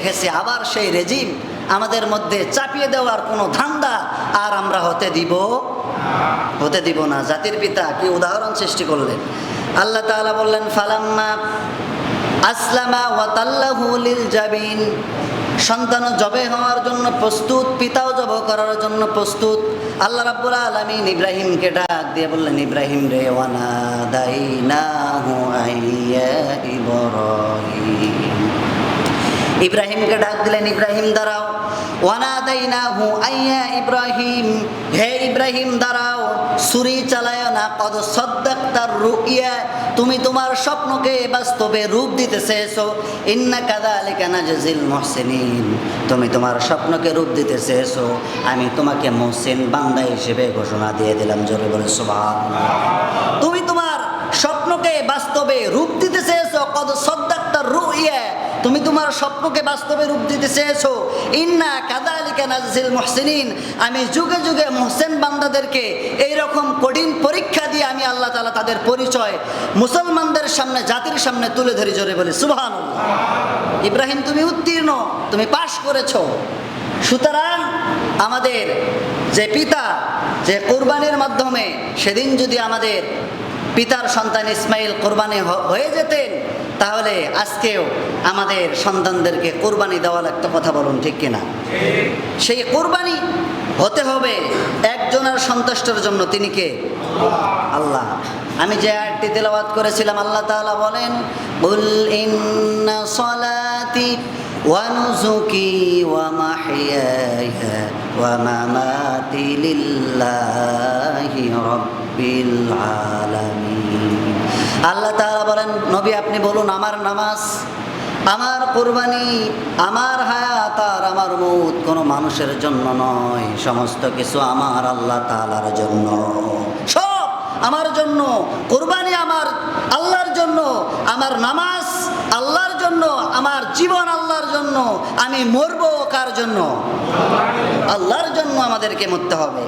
দেখেছি আবার সেই রেজিম আমাদের মধ্যে চাপিয়ে দেওয়ার কোনো ধান্দা আর আমরা হতে দিব না। জাতির পিতা কি উদাহরণ সৃষ্টি করলেন। আল্লাহ তাআলা বললেন, ফালাম্মা আসলামা ওয়া তাল্লাহু লিল জাবিন, সন্তান জবে হওয়ার জন্য প্রস্তুত, পিতাও জব করার জন্য প্রস্তুত। আল্লাহ রাব্বুল আলামিন ইব্রাহিমকে ডাক দিয়ে বললেন, ইব্রাহিম রে, ওয়ানাদাইনাহু আইয়া ইব্রাহিম। ইব্রাহিমকে ডাক দিলেন, ইব্রাহিম দাঁড়াও। ওয়ানাদাইনাহু আইয়া ইব্রাহিম, হে ইব্রাহিম দাঁড়াও, ছুরি চালায় না। কদ সাদ্দাকতার রুইয়া, তুমি তোমার স্বপ্নকে বাস্তবে রূপ দিতে চেয়েছো। ইন্না কাযালিকা নাজজিল মুহসিনিন, তুমি তোমার স্বপ্নকে রূপ দিতে চেয়েছো, আমি তোমাকে মুহসিন বান্দা হিসেবে ঘোষণা দিয়ে দিলাম। জোরে বলে সুবহানাল্লাহ। তুমি তোমার স্বপ্নকে বাস্তবে রূপ দিতে চেয়েছো। কদ সাদ্দাকতার রুইয়া, তুমি তোমার স্বপ্নকে বাস্তবে রূপ দিতে চেয়েছো। ইন্না কাযালিকা নাজজিল মুহসিনিন, আমি যুগে যুগে মুহসিন বান্দাদেরকে এইরকম কঠিন পরীক্ষা দিয়ে আমি আল্লাহ তাআলা তাদের পরিচয় মুসলমানদের সামনে, জাতির সামনে তুলে ধরি। জোরে বলি সুবহানাল্লাহ। ইব্রাহিম তুমি উত্তীর্ণ, তুমি পাশ করেছো। সুতরাং আমাদের যে পিতা, যে কোরবানির মাধ্যমে সেদিন যদি আমাদের পিতার সন্তান ইসমাইল কোরবানি হয়ে যেতেন, তাহলে আজকেও আমাদের সন্তানদেরকে কোরবানি দেওয়া লাগতো। কথা বলুন ঠিক কিনা? সেই কোরবানি হতে হবে একজনের সন্তুষ্টের জন্য। তিনি কে? আল্লাহ। আমি যে আয়াতটি তেলাওয়াত করেছিলাম, আল্লাহ তাআলা বলেন, কুল ইন্না সলাতি ওয়া নুসুকি ওয়া মাহইয়ায়া ওয়া মামাতি লিল্লাহি রাব্বিল আলামিন। আল্লাহ তাআলা বলেন, নবী আপনি বলুন, আমার নামাজ, আমার কোরবানি, আমার হায়াত আর আমার মউত কোনো মানুষের জন্য নয়, সমস্ত কিছু আমার আল্লাহ তাআলার জন্য। সব আমার জন্য। কোরবানি আমার আল্লাহর জন্য, আমার নামাজ আল্লাহর জন্য, আমার জীবন আল্লাহর জন্য। আমি মরবো কার জন্য? আল্লাহর জন্য আমাদেরকে মরতে হবে।